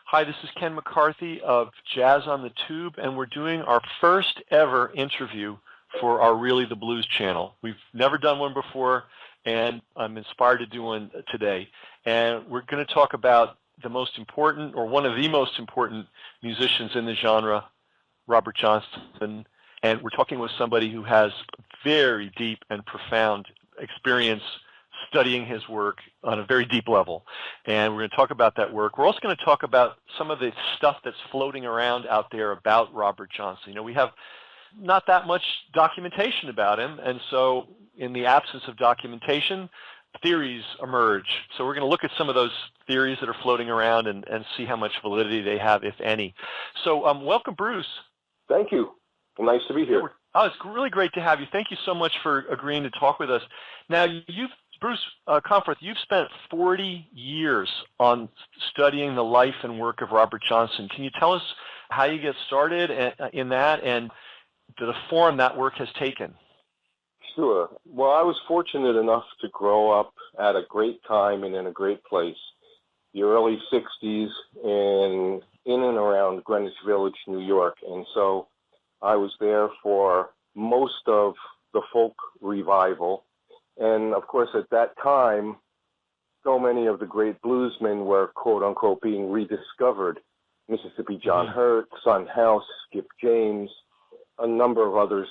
Hi, this is Ken McCarthy of Jazz on the Tube, and we're doing our first ever interview for our Really the Blues channel. We've never done one before, and I'm inspired to do one today. And we're going to talk about the most important, or one of the most important musicians in the genre, Robert Johnson. And we're talking with somebody who has very deep and profound experience studying his work on a very deep level. And we're going to talk about that work. We're also going to talk about some of the stuff that's floating around out there about Robert Johnson. You know, we have not that much documentation about him, and so in the absence of documentation, theories emerge. So we're going to look at some of those theories that are floating around and see how much validity they have, if any. So welcome, Bruce. Thank you. Nice to be here. Oh, it's really great to have you. Thank you so much for agreeing to talk with us. Now, Bruce Conforth, you've spent 40 years on studying the life and work of Robert Johnson. Can you tell us how you get started in that and the form that work has taken? Sure. Well, I was fortunate enough to grow up at a great time and in a great place, the early 60s in and around Greenwich Village, New York. And so I was there for most of the folk revival. And, of course, at that time, so many of the great bluesmen were, quote-unquote, being rediscovered. Mississippi John Hurt, Son House, Skip James, a number of others.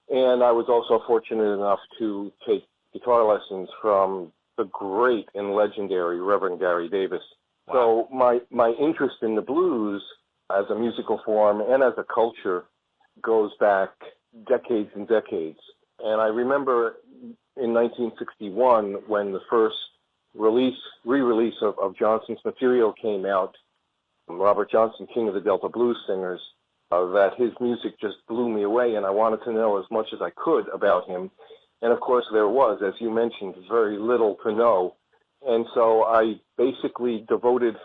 And I was also fortunate enough to take guitar lessons from the great and legendary Reverend Gary Davis. Wow. So my interest in the blues as a musical form and as a culture goes back decades and decades. And I remember in 1961, when the first re-release of Johnson's material came out, Robert Johnson, King of the Delta Blues Singers, that his music just blew me away, and I wanted to know as much as I could about him. And of course there was, as you mentioned, very little to know. And so I basically devoted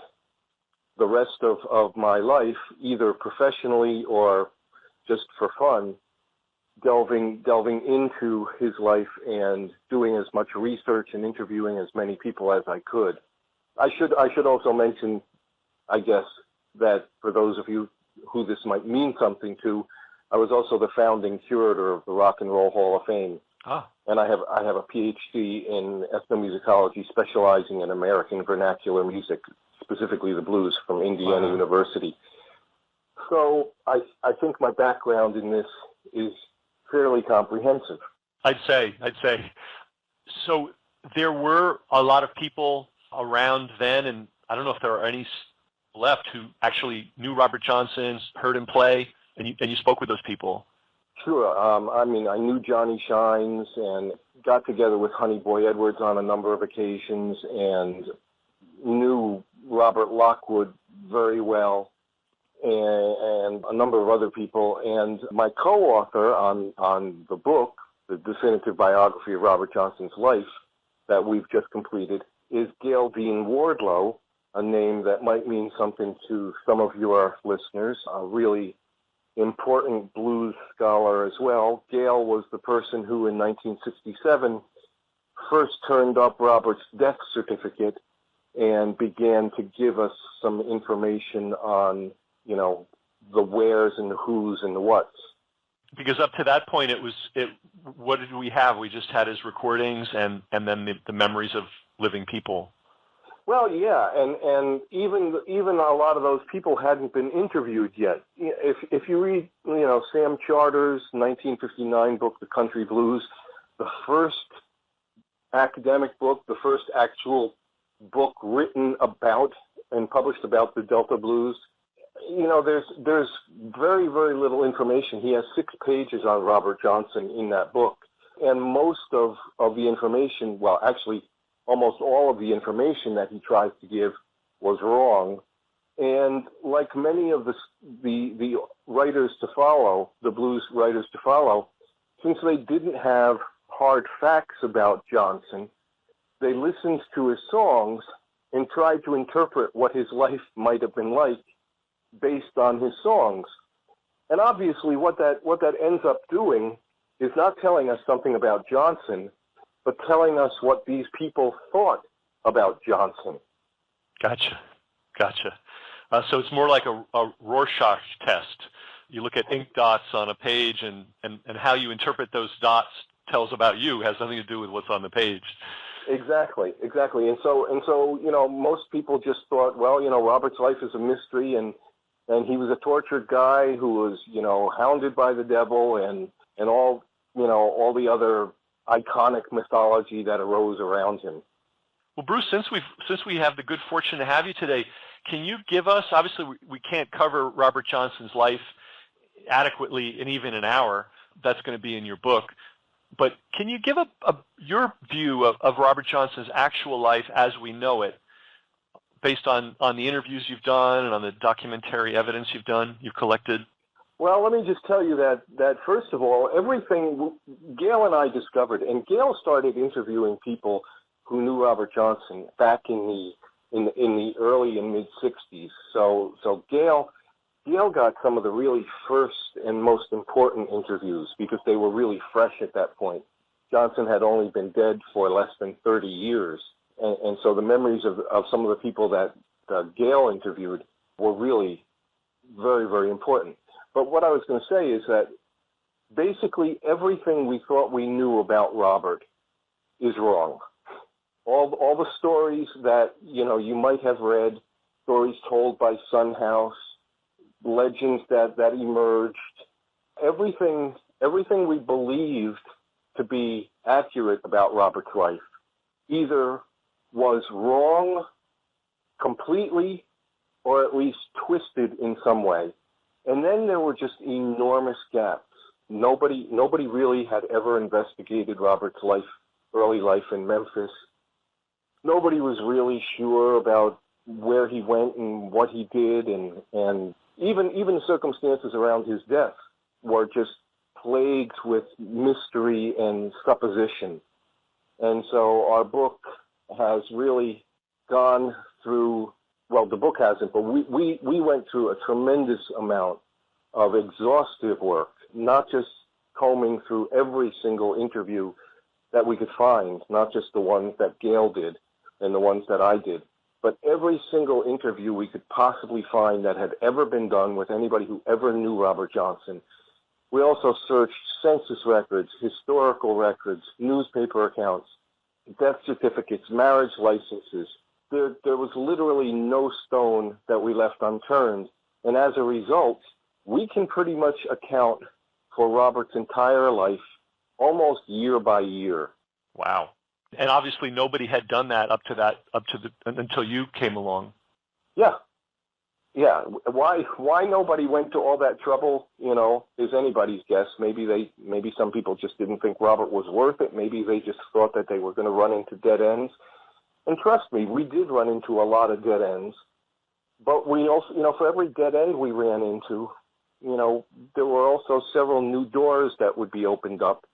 the rest of my life, either professionally or just for fun, delving into his life and doing as much research and interviewing as many people as I could. I should also mention, I guess, that for those of you who this might mean something to, I was also the founding curator of the Rock and Roll Hall of Fame. And I have a PhD in ethnomusicology, specializing in American vernacular music, specifically the blues, from Indiana University. So I think my background in this is fairly comprehensive. I'd say. So there were a lot of people around then, and I don't know if there are any left who actually knew Robert Johnson, heard him play, and you spoke with those people. Sure. I mean, I knew Johnny Shines and got together with Honey Boy Edwards on a number of occasions and knew Robert Lockwood very well and a number of other people. And my co-author on the book, the definitive biography of Robert Johnson's life that we've just completed, is Gail Dean Wardlow, a name that might mean something to some of your listeners, a really important blues scholar as well. Gail was the person who in 1967 first turned up Robert's death certificate and began to give us some information on, you know, the wheres and the whos and the whats. Because up to that point, what did we have? We just had his recordings and then the memories of living people. Well, yeah, and even a lot of those people hadn't been interviewed yet. If you read, you know, Sam Charter's 1959 book, The Country Blues, the first academic book, the first actual book written about and published about the Delta Blues, you know, there's very, very little information. He has 6 pages on Robert Johnson in that book, and most of the information, well, actually, almost all of the information that he tries to give was wrong. And like many of the writers to follow, the blues writers to follow, since they didn't have hard facts about Johnson, they listened to his songs and tried to interpret what his life might have been like based on his songs. And obviously what that ends up doing is not telling us something about Johnson, but telling us what these people thought about Johnson. Gotcha. So it's more like a Rorschach test. You look at ink dots on a page, and how you interpret those dots tells about you, has nothing to do with what's on the page. Exactly. And so, most people just thought, well, Robert's life is a mystery, and he was a tortured guy who was, hounded by the devil and all, all the other iconic mythology that arose around him. Well, Bruce, since we have the good fortune to have you today, can you give us, obviously we can't cover Robert Johnson's life adequately in even an hour. That's going to be in your book. But can you give your view of Robert Johnson's actual life as we know it, based on the interviews you've done and on the documentary evidence you've collected? Well, let me just tell you that first of all, everything Gail and I discovered, and Gail started interviewing people who knew Robert Johnson back in the early and mid '60s. So Gail got some of the really first and most important interviews because they were really fresh at that point. Johnson had only been dead for less than 30 years. And so the memories of some of the people that Gail interviewed were really very, very important. But what I was going to say is that basically everything we thought we knew about Robert is wrong. All the stories that, you might have read, stories told by Son House, legends that emerged, everything we believed to be accurate about Robert's life either was wrong completely or at least twisted in some way. And then there were just enormous gaps. Nobody really had ever investigated Robert's early life in Memphis. Nobody was really sure about where he went and what he did, and even the circumstances around his death were just plagued with mystery and supposition. And so our book has really gone through, well, the book hasn't, but we went through a tremendous amount of exhaustive work, not just combing through every single interview that we could find, not just the ones that Gail did and the ones that I did, but every single interview we could possibly find that had ever been done with anybody who ever knew Robert Johnson. We also searched census records, historical records, newspaper accounts, death certificates, marriage licenses. There was literally no stone that we left unturned. And as a result, we can pretty much account for Robert's entire life almost year by year. Wow. And obviously nobody had done that until you came along. Yeah. Why nobody went to all that trouble, is anybody's guess. Maybe some people just didn't think Robert was worth it. Maybe they just thought that they were going to run into dead ends. And trust me, we did run into a lot of dead ends. But we also, for every dead end we ran into, there were also several new doors that would be opened up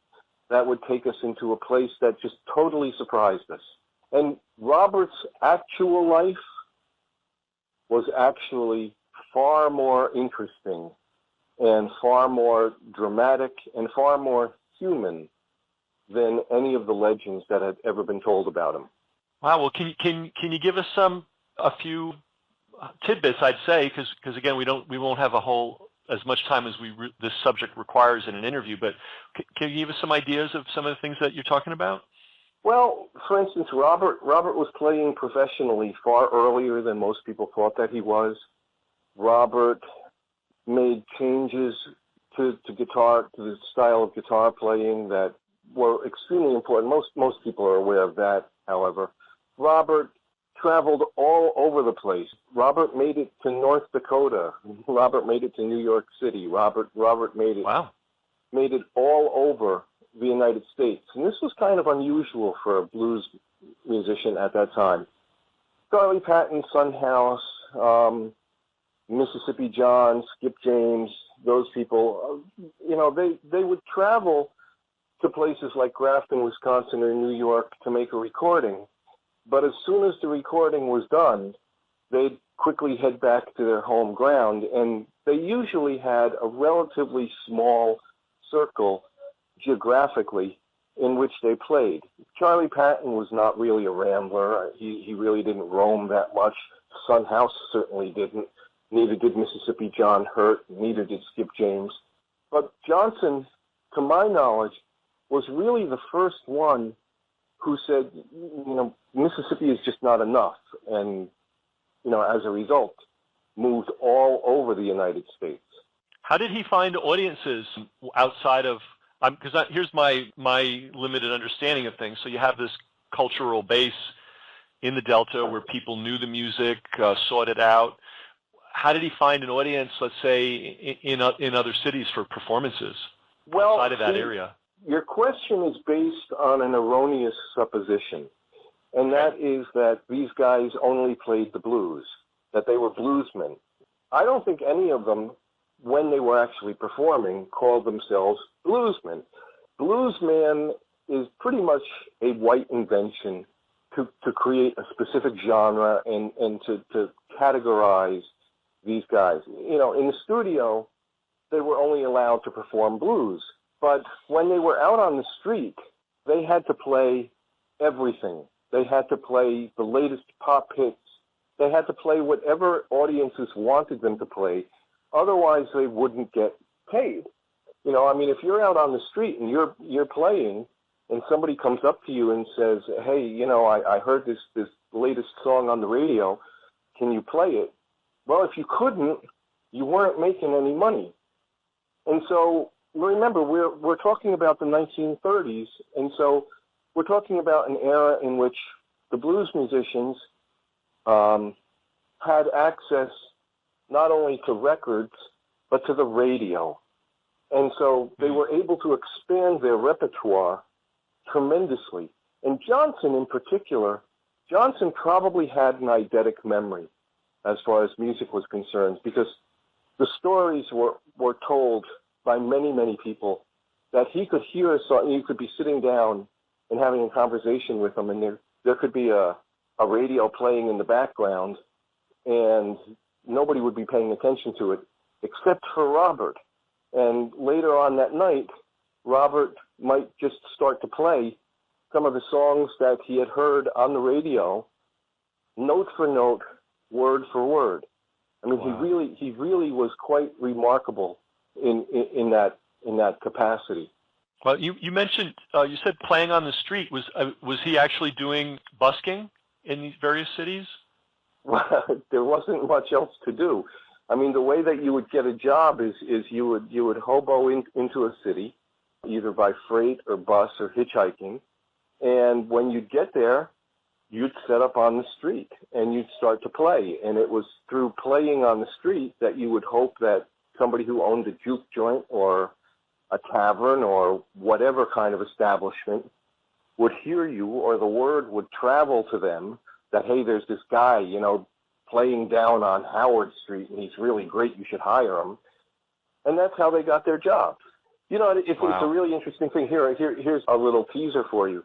that would take us into a place that just totally surprised us. And Robert's actual life was actually far more interesting and far more dramatic and far more human than any of the legends that had ever been told about him. Wow. Well, can you give us a few tidbits? I'd say because again we won't have as much time as this subject requires in an interview. But can you give us some ideas of some of the things that you're talking about? Well, for instance, Robert was playing professionally far earlier than most people thought that he was. Robert made changes to the style of guitar playing that were extremely important. Most people are aware of that, however. Robert traveled all over the place. Robert made it to North Dakota. Robert made it to New York City. Robert made it. Wow. Made it all over the United States. And this was kind of unusual for a blues musician at that time. Charlie Patton, Son House, Mississippi John, Skip James, those people, they would travel to places like Grafton, Wisconsin, or New York to make a recording. But as soon as the recording was done, they'd quickly head back to their home ground, and they usually had a relatively small circle geographically in which they played. Charlie Patton was not really a rambler. He really didn't roam that much. Son House certainly didn't. Neither did Mississippi John Hurt. Neither did Skip James. But Johnson, to my knowledge, was really the first one who said, Mississippi is just not enough. And, as a result, moved all over the United States. How did he find audiences outside of, because here's my limited understanding of things. So you have this cultural base in the Delta where people knew the music, sought it out. How did he find an audience, let's say, in other cities for performances outside of that area? Your question is based on an erroneous supposition, and that is that these guys only played the blues, that they were bluesmen. I don't think any of them, when they were actually performing, called themselves bluesmen. Bluesman is pretty much a white invention to create a specific genre and to categorize these guys. In the studio, they were only allowed to perform blues. But when they were out on the street, they had to play everything. They had to play the latest pop hits. They had to play whatever audiences wanted them to play. Otherwise, they wouldn't get paid. If you're out on the street and you're playing, and somebody comes up to you and says, "Hey, I heard this latest song on the radio. Can you play it?" Well, if you couldn't, you weren't making any money. And so remember, we're talking about the 1930s, and so we're talking about an era in which the blues musicians had access not only to records, but to the radio. And so they were able to expand their repertoire tremendously. And Johnson in particular, Johnson probably had an eidetic memory as far as music was concerned, because the stories were told by many, many people that he could hear a song. You could be sitting down and having a conversation with him, and there could be a radio playing in the background, and nobody would be paying attention to it except for Robert. And later on that night, Robert might just start to play some of the songs that he had heard on the radio, note for note, word for word. I mean, wow. he really was quite remarkable in that capacity. Well, you mentioned, you said playing on the street. Was he actually doing busking in these various cities? Well, there wasn't much else to do. I mean, the way that you would get a job is you would hobo into a city, either by freight or bus or hitchhiking, and when you'd get there, you'd set up on the street and you'd start to play. And it was through playing on the street that you would hope that somebody who owned a juke joint or a tavern or whatever kind of establishment would hear you, or the word would travel to them that, hey, there's this guy, playing down on Howard Street, and he's really great, you should hire him. And that's how they got their jobs. It's a really interesting thing. Here's a little teaser for you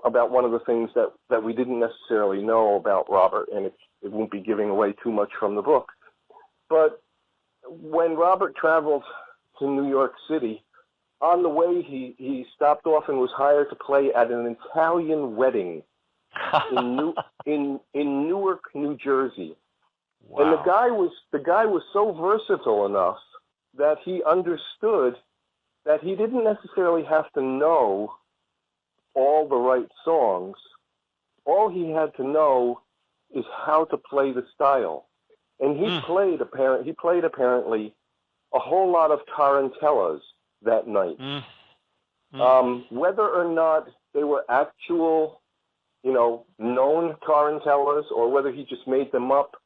about one of the things that we didn't necessarily know about Robert, and it won't be giving away too much from the book. But when Robert traveled to New York City, on the way he stopped off and was hired to play at an Italian wedding in Newark, New Jersey. Wow. And the guy was so versatile enough that he understood that he didn't necessarily have to know all the right songs. All he had to know is how to play the style. And he played apparently a whole lot of tarantellas that night. Whether or not they were actual, known tarantellas, or whether he just made them up,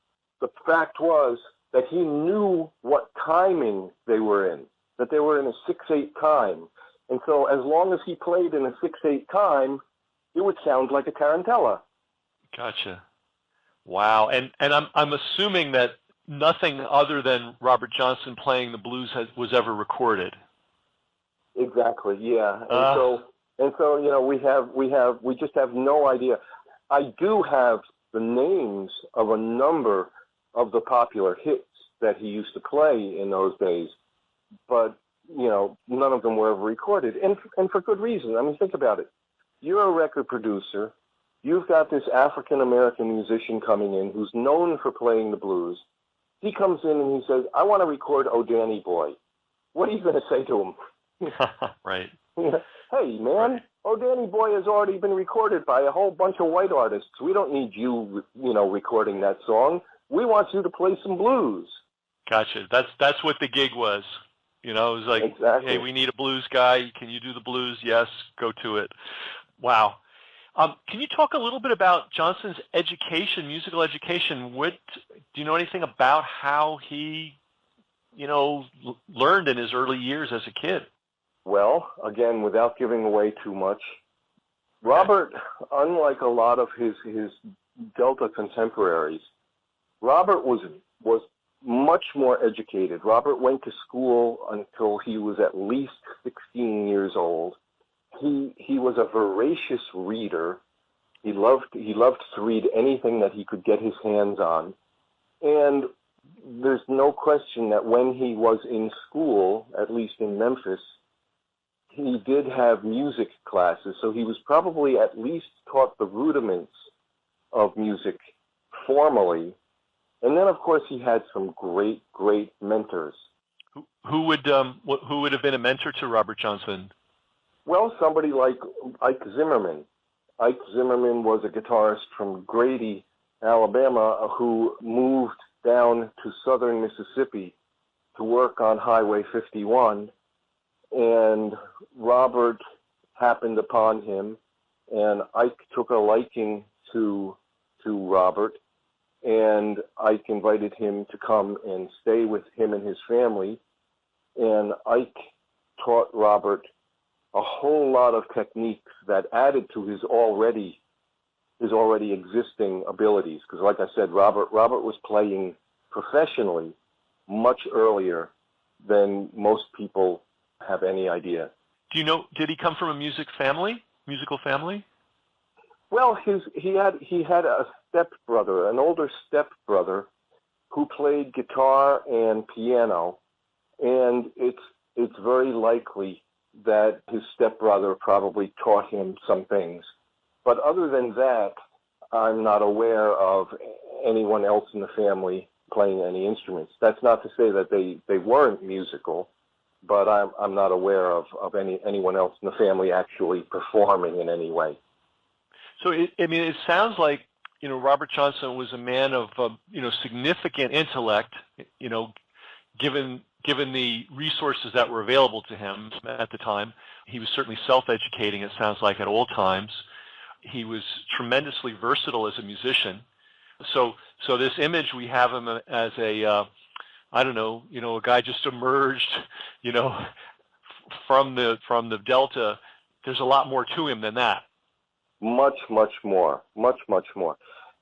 the fact was that he knew what timing they were in, that they were in a 6/8 time. And so as long as he played in a 6/8 time, it would sound like a tarantella. Gotcha. Wow. And I'm assuming that nothing other than Robert Johnson playing the blues was ever recorded. Exactly. Yeah. And so we just have no idea. I do have the names of a number of the popular hits that he used to play in those days, but none of them were ever recorded, and for good reason. I mean, think about it. You're a record producer. You've got this African-American musician coming in who's known for playing the blues. He comes in and he says, I want to record Oh Danny Boy. What are you going to say to him? Right. Hey, man, Right. Oh Danny Boy has already been recorded by a whole bunch of white artists. We don't need you, recording that song. We want you to play some blues. Gotcha. That's what the gig was. It was like, Exactly. hey, we need a blues guy. Can you do the blues? Yes, go to it. Wow. Can you talk a little bit about Johnson's education, musical education? Do you know anything about how he, learned in his early years as a kid? Well, again, without giving away too much, Okay. Robert, unlike a lot of his Delta contemporaries, Robert was much more educated. Robert went to school until he was at least 16 years old. He was a voracious reader. He loved to read anything that he could get his hands on. And there's no question that when he was in school, at least in Memphis, he did have music classes. So he was probably at least taught the rudiments of music formally. And then, of course, he had some great, great mentors. Who would have been a mentor to Robert Johnson? Well, somebody like Ike Zimmerman. Ike Zimmerman was a guitarist from Grady, Alabama, who moved down to southern Mississippi to work on Highway 51. And Robert happened upon him, and Ike took a liking to Robert, and Ike invited him to come and stay with him and his family. And Ike taught Robert a whole lot of techniques that added to his already existing abilities. Because, like I said, Robert was playing professionally much earlier than most people have any idea. Do you know? Did he come from a musical family? Well, he had a stepbrother, an older stepbrother, who played guitar and piano, and it's very likely that his stepbrother probably taught him some things. But other than that, I'm not aware of anyone else in the family playing any instruments. That's not to say that they weren't musical, but I'm not aware of anyone else in the family actually performing in any way. So, it sounds like, Robert Johnson was a man of, significant intellect, given the resources that were available to him at the time. He was certainly self-educating, it sounds like, at all times. He was tremendously versatile as a musician. So this image, we have him as a, a guy just emerged, from the Delta. There's a lot more to him than that. Much, much more. Much, much more.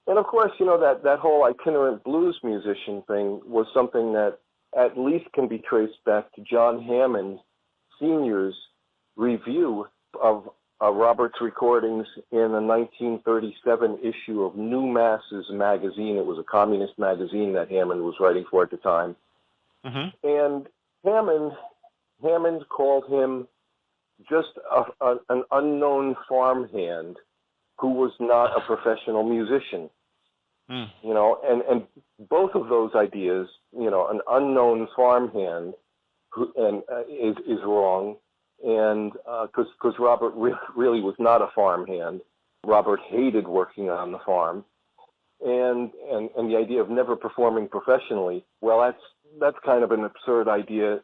And of course, that whole itinerant blues musician thing was something that at least can be traced back to John Hammond Sr.'s review of Robert's recordings in a 1937 issue of New Masses magazine. It was a communist magazine that Hammond was writing for at the time. Mm-hmm. And Hammond called him just an unknown farmhand who was not a professional musician. And both of those ideas, an unknown farmhand is wrong, and because Robert really was not a farmhand. Robert hated working on the farm, and the idea of never performing professionally, well, that's kind of an absurd idea,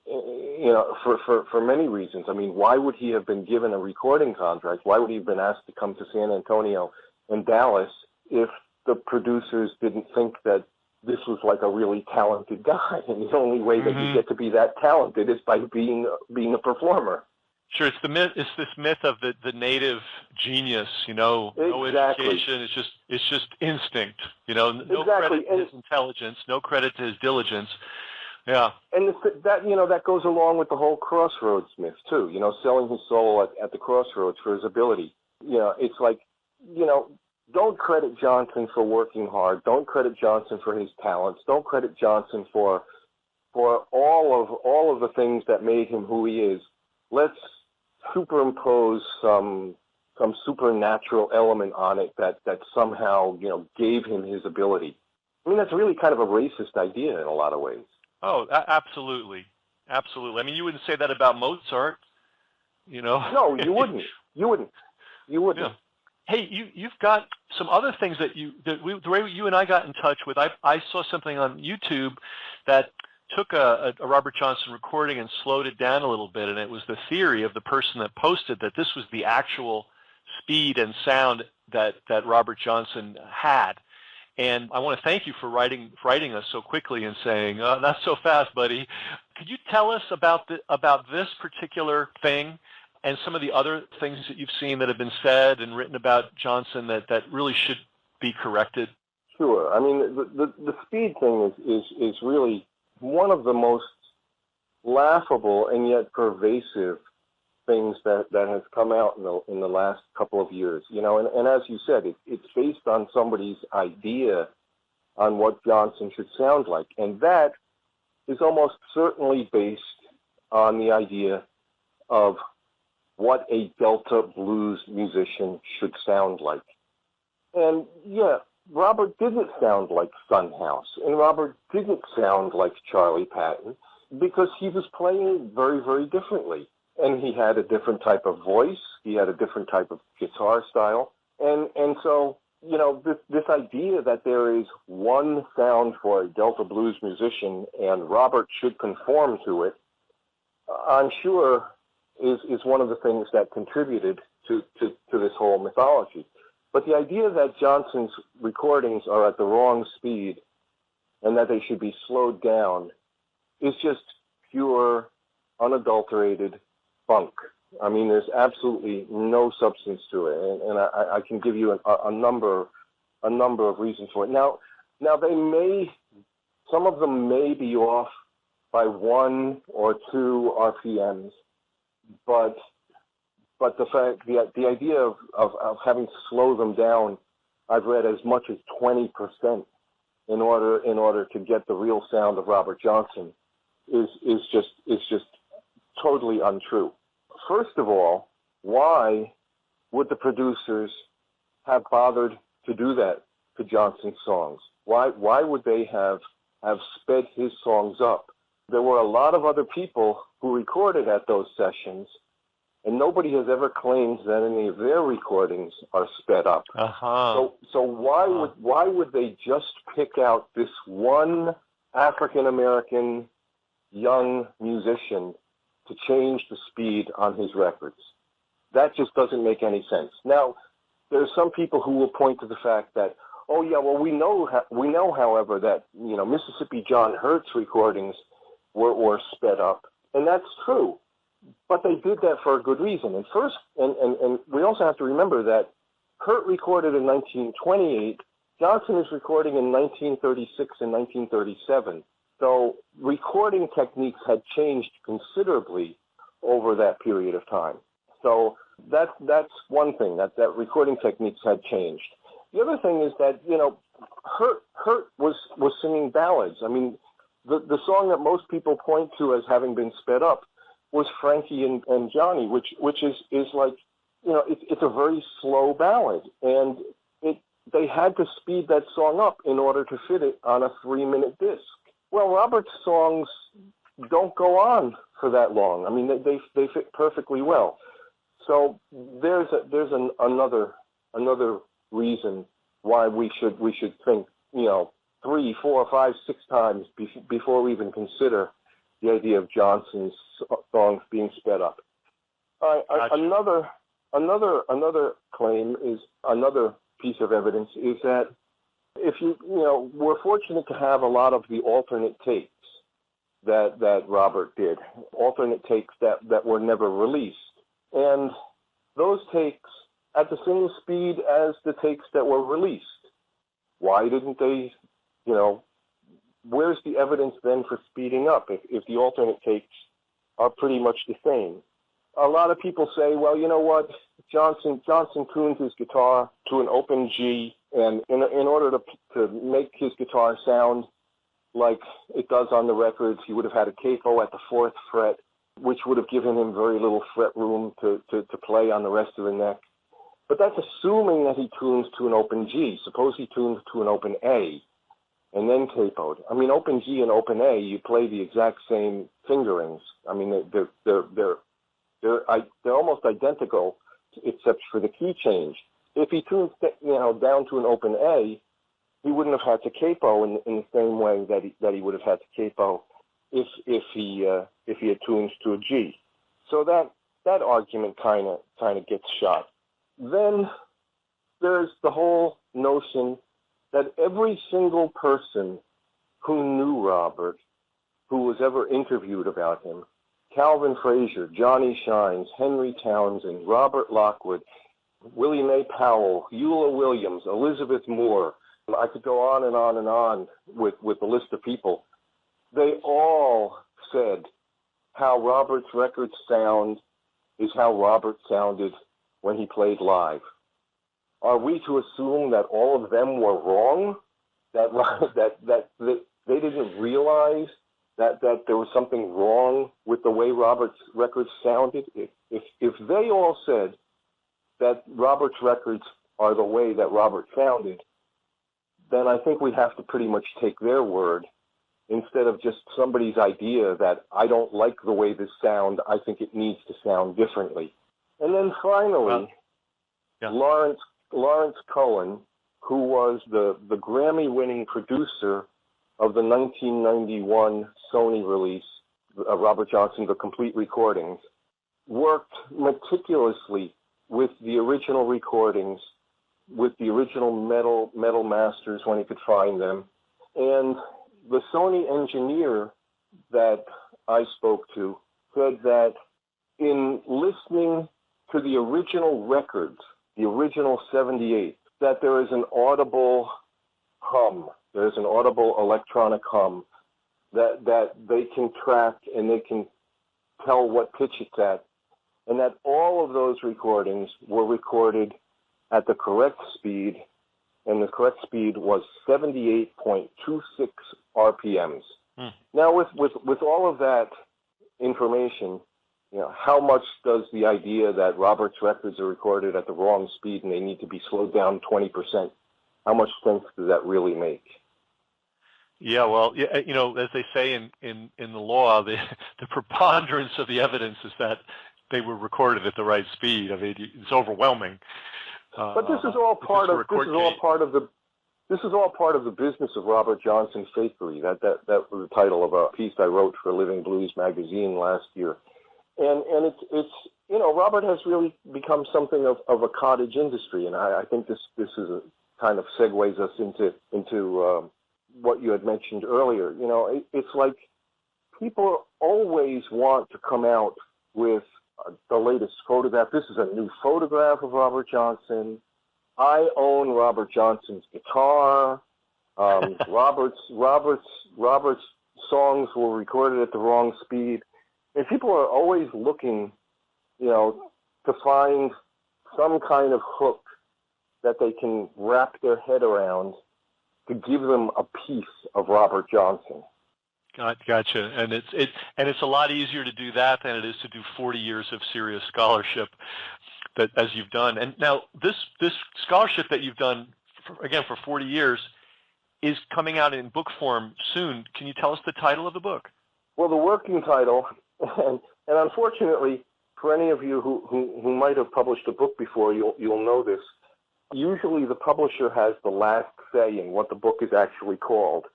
for many reasons. I mean, why would he have been given a recording contract? Why would he have been asked to come to San Antonio and Dallas if the producers didn't think that this was like a really talented guy, and the only way that you get to be that talented is by being a performer? Sure, it's the myth. It's this myth of the native genius. No education. It's just instinct. No credit to his intelligence, no credit to his diligence. Yeah, and that goes along with the whole crossroads myth too. Selling his soul at the crossroads for his ability. It's like, don't credit Johnson for working hard. Don't credit Johnson for his talents. Don't credit Johnson for all of the things that made him who he is. Let's superimpose some supernatural element on it that somehow gave him his ability. I mean, that's really kind of a racist idea in a lot of ways. Oh, absolutely. Absolutely. I mean, you wouldn't say that about Mozart, you know? No, you wouldn't. You wouldn't. You wouldn't. Yeah. Hey, you've got some other things the way you and I got in touch with, I saw something on YouTube that took a Robert Johnson recording and slowed it down a little bit, and it was the theory of the person that posted that this was the actual speed and sound that Robert Johnson had. And I want to thank you for writing us so quickly and saying, not so fast, buddy. Could you tell us about this particular thing and some of the other things that you've seen that have been said and written about Johnson that really should be corrected? Sure. I mean, the speed thing is really one of the most laughable and yet pervasive things that has come out in the last couple of years. You know, and as you said, it's based on somebody's idea on what Johnson should sound like, and that is almost certainly based on the idea of what a Delta blues musician should sound like. And yeah, Robert didn't sound like Sunhouse, and Robert didn't sound like Charlie Patton, because he was playing very, very differently. And he had a different type of voice, he had a different type of guitar style. And so, you know, this idea that there is one sound for a Delta blues musician and Robert should conform to it, I'm sure is one of the things that contributed to this whole mythology. But the idea that Johnson's recordings are at the wrong speed and that they should be slowed down is just pure, unadulterated funk. I mean, there's absolutely no substance to it, and I can give you a number of reasons for it. Now some of them may be off by 1 or 2 RPMs, but the idea of having to slow them down, I've read as much as 20% in order to get the real sound of Robert Johnson is just totally untrue. First of all, why would the producers have bothered to do that to Johnson's songs? Why would they have sped his songs up? There were a lot of other people who recorded at those sessions, and nobody has ever claimed that any of their recordings are sped up. Uh-huh. So why would they just pick out this one African American young musician to change the speed on his records? That just doesn't make any sense. Now, there's some people who will point to the fact that, oh yeah, well we know, however, that Mississippi John Hurt's recordings were sped up, and that's true. But they did that for a good reason. And first, and we also have to remember that Hurt recorded in 1928. Johnson is recording in 1936 and 1937. So recording techniques had changed considerably over that period of time. So that's one thing, that recording techniques had changed. The other thing is that, Hurt was singing ballads. I mean, the song that most people point to as having been sped up was Frankie and Johnny, which is like, it's a very slow ballad. And they had to speed that song up in order to fit it on a 3-minute disc. Well, Robert's songs don't go on for that long. I mean, they fit perfectly well. So there's another reason why we should think 3, 4, 5, 6 times before we even consider the idea of Johnson's songs being sped up. Gotcha. Another claim is another piece of evidence is that if we're fortunate to have a lot of the alternate takes that Robert did, alternate takes that were never released. And those takes at the same speed as the takes that were released. Why didn't they, where's the evidence then for speeding up if the alternate takes are pretty much the same? A lot of people say, well, you know what, Johnson tuned his guitar to an open G, and in order to make his guitar sound like it does on the records, he would have had a capo at the 4th fret, which would have given him very little fret room to play on the rest of the neck. But that's assuming that he tunes to an open G. Suppose he tunes to an open A. and then capoed. I mean, open G and open A, you play the exact same fingerings. I mean, they're almost identical, except for the key change. If he tuned, down to an open A, he wouldn't have had to capo in the same way that he would have had to capo if he had tuned to a G. So that argument kind of gets shot. Then there's the whole notion that every single person who knew Robert, who was ever interviewed about him, Calvin Frazier, Johnny Shines, Henry Townsend, Robert Lockwood, Willie Mae Powell, Eula Williams, Elizabeth Moore, I could go on and on and on with the list of people. They all said how Robert's record sound is how Robert sounded when he played live. Are we to assume that all of them were wrong? That they didn't realize that there was something wrong with the way Robert's records sounded? If they all said that Robert's records are the way that Robert sounded, then I think we have to pretty much take their word instead of just somebody's idea that I don't like the way this sound, I think it needs to sound differently. And then finally, Lawrence Cohen, who was the Grammy-winning producer of the 1991 Sony release, Robert Johnson, The Complete Recordings, worked meticulously with the original recordings, with the original metal masters when he could find them. And the Sony engineer that I spoke to said that in listening to the original records, the original 78, that there is an audible hum, there's an audible electronic hum that they can track and they can tell what pitch it's at, and that all of those recordings were recorded at the correct speed, and the correct speed was 78.26 RPMs. Now, with all of that information, how much does the idea that Robert's records are recorded at the wrong speed and they need to be slowed down 20%, how much sense does that really make? Yeah, well, as they say in the law, the preponderance of the evidence is that they were recorded at the right speed. I mean, it's overwhelming. But this is all part of the business of Robert Johnson's fakery. That was the title of a piece I wrote for Living Blues magazine last year, and it's Robert has really become something of a cottage industry, and I think this is a kind of segues us into what you had mentioned earlier. It's like people always want to come out with the latest photograph. This is a new photograph of Robert Johnson. I own Robert Johnson's guitar. Robert's songs were recorded at the wrong speed. And people are always looking, to find some kind of hook that they can wrap their head around to give them a piece of Robert Johnson. Gotcha. And it's a lot easier to do that than it is to do 40 years of serious scholarship, that as you've done. And now this scholarship that you've done for 40 years is coming out in book form soon. Can you tell us the title of the book? Well, the working title, and unfortunately for any of you who might have published a book before, you'll know this. Usually the publisher has the last say in what the book is actually called.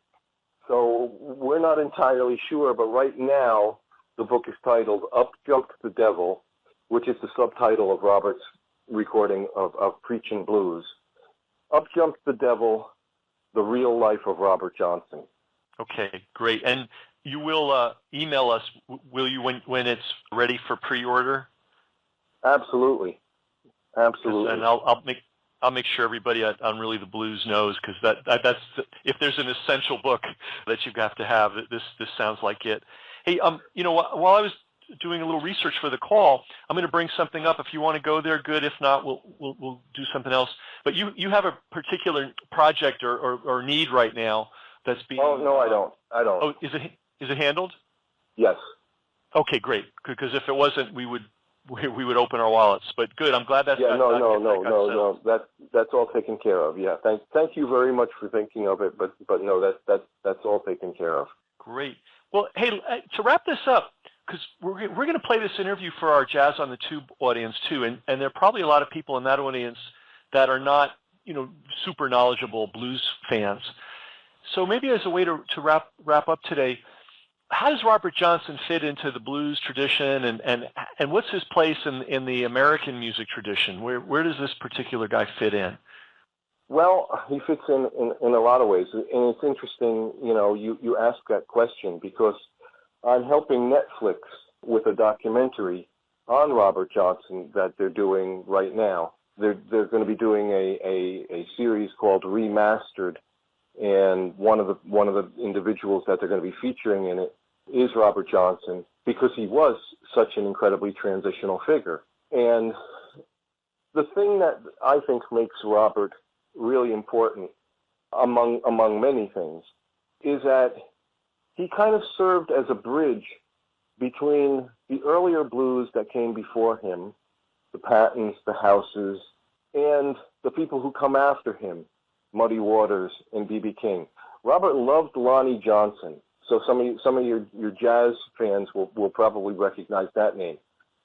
So we're not entirely sure, but right now the book is titled Up Jumped the Devil, which is the subtitle of Robert's recording of Preachin' Blues. Up Jumped the Devil, The Real Life of Robert Johnson. Okay, great. And you will email us, will you, when it's ready for pre-order? Absolutely. And I'll make sure everybody on Really the Blues knows, because that's if there's an essential book that you have to have, this sounds like it. Hey, while I was doing a little research for the call, I'm going to bring something up. If you want to go there, good. If not, we'll do something else. But you have a particular project or need right now that's being. Oh no, I don't. Oh, is it handled? Yes. Okay, great. Because if it wasn't, we would we would open our wallets. But good, I'm glad that's no. That's all taken care of. Yeah, thank you very much for thinking of it. But no, that's all taken care of. Great. Well, hey, to wrap this up, because we're going to play this interview for our Jazz on the Tube audience too, and there are probably a lot of people in that audience that are not, super knowledgeable blues fans. So maybe as a way to wrap up today, how does Robert Johnson fit into the blues tradition, and what's his place in the American music tradition? Where does this particular guy fit in? Well, he fits in a lot of ways, and it's interesting, you ask that question because I'm helping Netflix with a documentary on Robert Johnson that they're doing right now. They're going to be doing a series called Remastered, and one of the individuals that they're going to be featuring in it is Robert Johnson, because he was such an incredibly transitional figure. And the thing that I think makes Robert really important, among many things, is that he kind of served as a bridge between the earlier blues that came before him, the Pattons, the Houses, and the people who come after him, Muddy Waters and B.B. King. Robert loved Lonnie Johnson, so some of your jazz fans will probably recognize that name.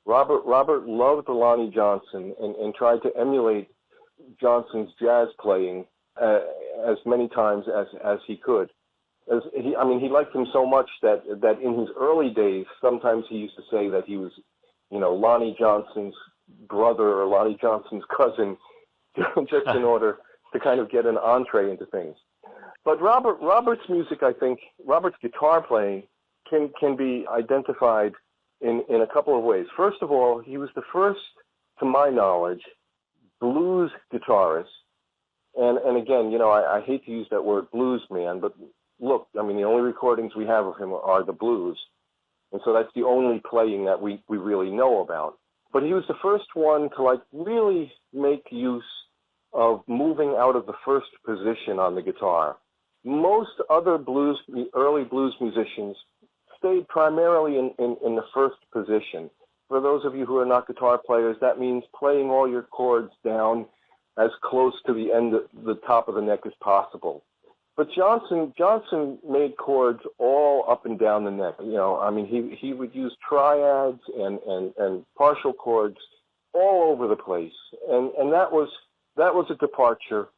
Robert loved Lonnie Johnson and tried to emulate Johnson's jazz playing as many times as he could. He liked him so much that in his early days, sometimes he used to say that he was, Lonnie Johnson's brother or Lonnie Johnson's cousin, just in order to kind of get an entree into things. But Robert's music, I think, Robert's guitar playing can be identified in a couple of ways. First of all, he was the first, to my knowledge, blues guitarist. And again, I hate to use that word blues man, but look, the only recordings we have of him are the blues. And so that's the only playing that we really know about. But he was the first one to really make use of moving out of the first position on the guitar. Most other early blues musicians stayed primarily in the first position. For those of you who are not guitar players, that means playing all your chords down as close to the top of the neck as possible. But Johnson made chords all up and down the neck. He would use triads and partial chords all over the place, and that was a departure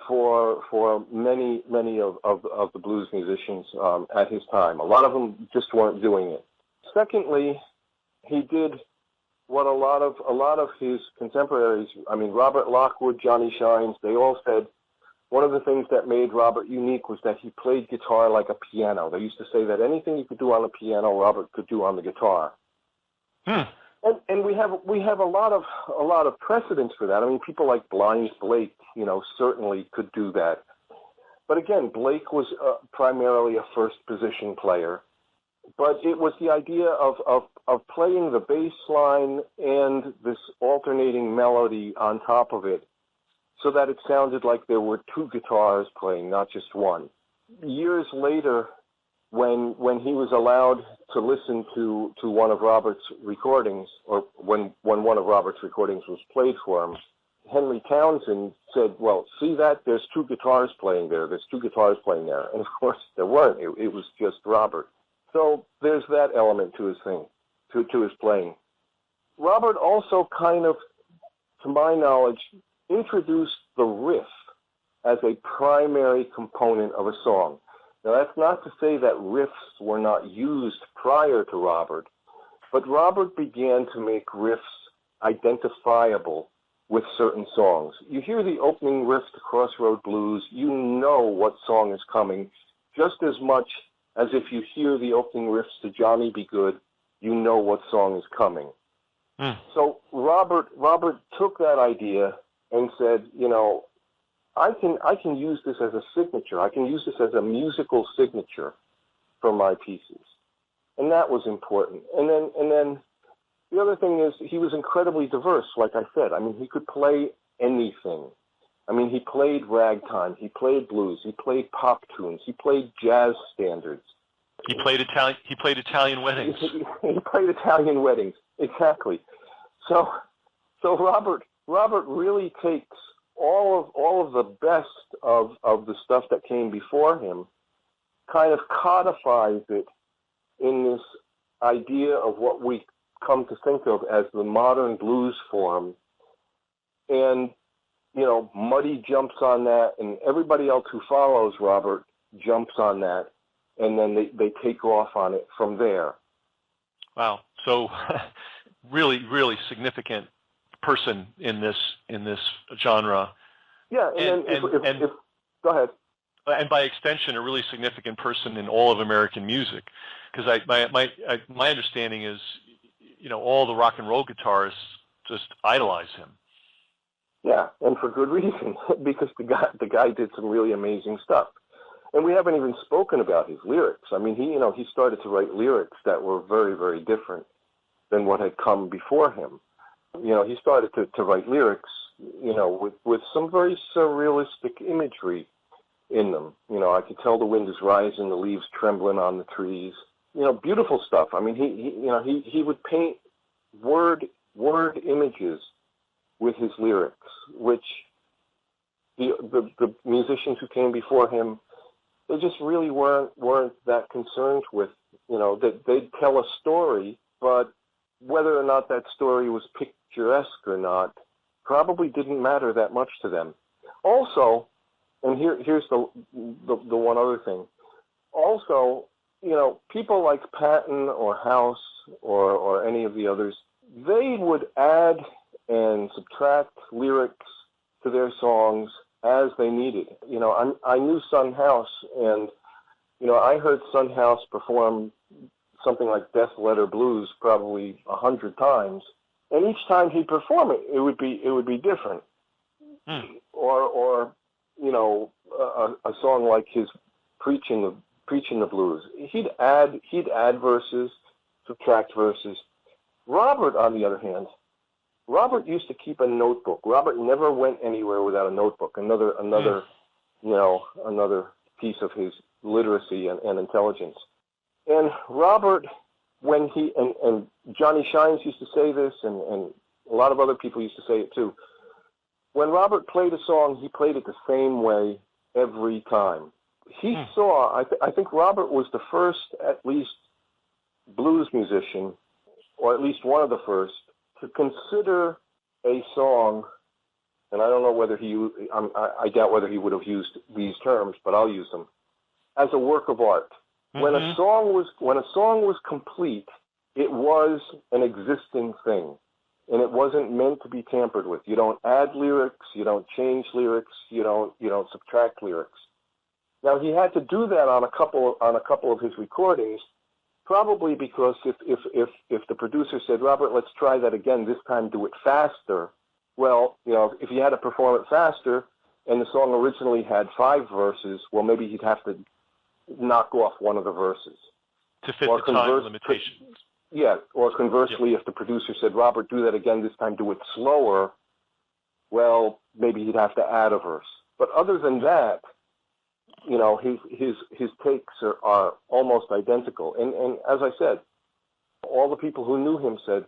for many of the blues musicians at his time. A lot of them just weren't doing it. Secondly, he did what a lot of his contemporaries, Robert Lockwood, Johnny Shines, they all said one of the things that made Robert unique was that he played guitar like a piano. They used to say that anything you could do on a piano, Robert could do on the guitar. And we have a lot of precedents for that. People like Blind Blake, certainly could do that. But again, Blake was primarily a first position player. But it was the idea of playing the bass line and this alternating melody on top of it, so that it sounded like there were two guitars playing, not just one. Years later, when he was allowed to listen to one of Robert's recordings, or when one of Robert's recordings was played for him, Henry Townsend said, well, see that? There's two guitars playing there. There's two guitars playing there. And of course, there weren't. It was just Robert. So there's that element to his thing, to his playing. Robert also kind of, to my knowledge, introduced the riff as a primary component of a song. Now, that's not to say that riffs were not used prior to Robert, but Robert began to make riffs identifiable with certain songs. You hear the opening riff to Crossroad Blues, you know what song is coming, just as much as if you hear the opening riffs to Johnny Be Good, you know what song is coming. So Robert took that idea and said, I can use this as a signature. I can use this as a musical signature for my pieces. And that was important. And then the other thing is he was incredibly diverse, like I said. He could play anything. He played ragtime, he played blues, he played pop tunes, he played jazz standards. He played Italian weddings. He played Italian weddings, exactly. So Robert really takes all of the best of the stuff that came before him, kind of codifies it in this idea of what we come to think of as the modern blues form. And, Muddy jumps on that, and everybody else who follows Robert jumps on that, and then they take off on it from there. Wow. So really, really significant person in this genre. Yeah, and if go ahead. And by extension, a really significant person in all of American music, because my understanding is, all the rock and roll guitarists just idolize him. Yeah, and for good reason, because the guy did some really amazing stuff. And we haven't even spoken about his lyrics. I mean, he started to write lyrics that were very, very different than what had come before him. He started to write lyrics, with some very surrealistic imagery in them. I could tell the wind is rising, the leaves trembling on the trees. Beautiful stuff. I mean, he would paint word images with his lyrics, which the musicians who came before him, they just really weren't that concerned with. That they'd tell a story, but whether or not that story was picturesque or not probably didn't matter that much to them. Also, and here's the one other thing. Also, people like Patton or House or any of the others, they would add and subtract lyrics to their songs as they needed. I knew Son House, and I heard Son House perform something like Death Letter Blues probably 100 times, and each time he'd perform it, it would be different. Or a song like his Preaching the Blues. He'd add verses, subtract verses. Robert, on the other hand, Robert used to keep a notebook. Robert never went anywhere without a notebook. Another piece of his literacy and intelligence. And Robert, when he and Johnny Shines used to say this, and a lot of other people used to say it too. When Robert played a song, he played it the same way every time. He saw, I think Robert was the first, at least, blues musician, or at least one of the first, to consider a song, and I don't know whether I doubt whether he would have used these terms, but I'll use them, as a work of art. Mm-hmm. When a song was complete, it was an existing thing, and it wasn't meant to be tampered with. You don't add lyrics, you don't change lyrics, you don't subtract lyrics. Now, he had to do that on a couple of his recordings, probably because if the producer said, Robert, let's try that again, this time do it faster. Well, if he had to perform it faster and the song originally had 5 verses, well, maybe he'd have to knock off one of the verses. To fit the time limitations. Yeah, or conversely, if the producer said, Robert, do that again, this time do it slower, well, maybe he'd have to add a verse. But other than that, his takes are almost identical. And as I said, all the people who knew him said,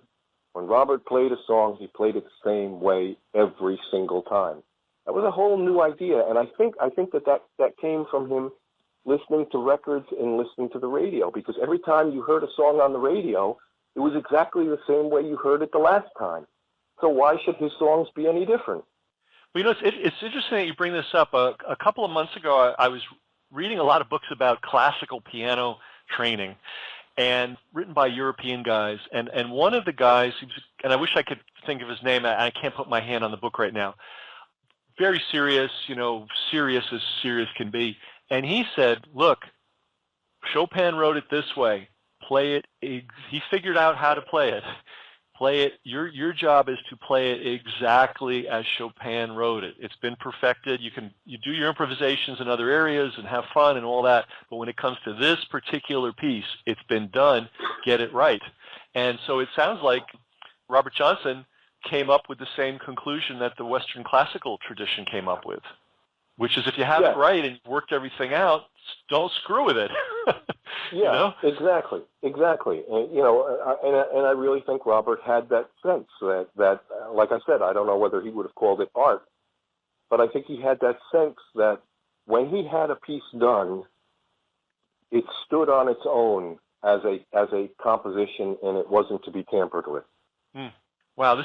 when Robert played a song, he played it the same way every single time. That was a whole new idea, and I think that came from him listening to records and listening to the radio, because every time you heard a song on the radio, it was exactly the same way you heard it the last time. So why should his songs be any different? Well, it's interesting that you bring this up. A couple of months ago, I was reading a lot of books about classical piano training, and written by European guys. And one of the guys, and I wish I could think of his name, I can't put my hand on the book right now, very serious, serious as serious can be. And he said, look, Chopin wrote it this way. Play it. He figured out how to play it. Play it. Your job is to play it exactly as Chopin wrote it. It's been perfected. You do your improvisations in other areas and have fun and all that. But when it comes to this particular piece, it's been done. Get it right. And so it sounds like Robert Johnson came up with the same conclusion that the Western classical tradition came up with, which is if you have it right and you've worked everything out, don't screw with it. Yeah, exactly. And I really think Robert had that sense that, like I said, I don't know whether he would have called it art, but I think he had that sense that when he had a piece done, it stood on its own as a composition, and it wasn't to be tampered with. Wow,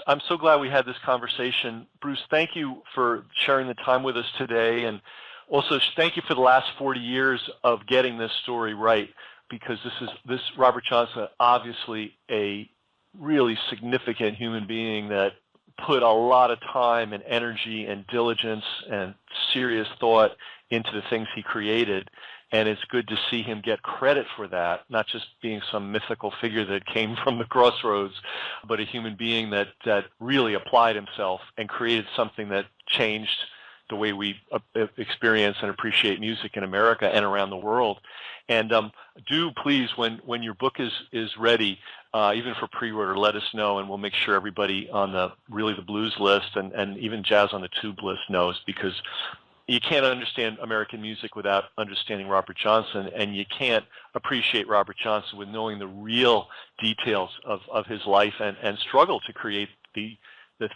I'm so glad we had this conversation. Bruce, thank you for sharing the time with us today, and also thank you for the last 40 years of getting this story right, because this Robert Johnson, obviously a really significant human being that put a lot of time and energy and diligence and serious thought into the things he created. And it's good to see him get credit for that, not just being some mythical figure that came from the crossroads, but a human being that really applied himself and created something that changed the way we experience and appreciate music in America and around the world. And do please, when your book is ready, even for pre-order, let us know, and we'll make sure everybody on the Really the Blues list and even Jazz on the Tube list knows, because you can't understand American music without understanding Robert Johnson, and you can't appreciate Robert Johnson with knowing the real details of his life and struggle to create the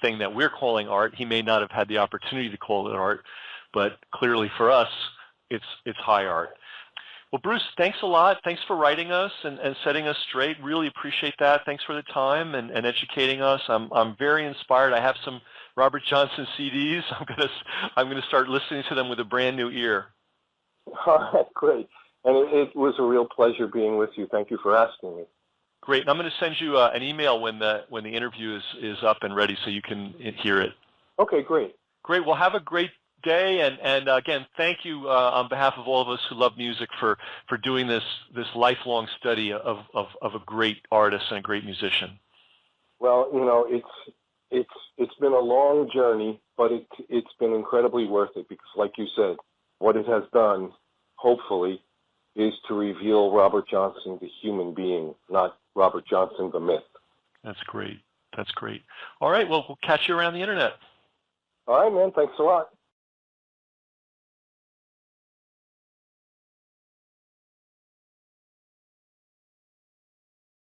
thing that we're calling art. He may not have had the opportunity to call it art, but clearly for us, it's high art. Well, Bruce, thanks a lot. Thanks for writing us and setting us straight. Really appreciate that. Thanks for the time and educating us. I'm very inspired. I have some Robert Johnson CDs. I'm gonna start listening to them with a brand new ear. All right, great. And it was a real pleasure being with you. Thank you for asking me. Great. And I'm going to send you an email when the interview is up and ready, so you can hear it. Okay, great. Great. Well, have a great day, and again, thank you on behalf of all of us who love music for doing this lifelong study of a great artist and a great musician. Well, it's been a long journey, but it's been incredibly worth it, because, like you said, what it has done, hopefully, is to reveal Robert Johnson, the human being, not Robert Johnson, the myth. That's great. That's great. All right. Well, we'll catch you around the internet. All right, man. Thanks a lot.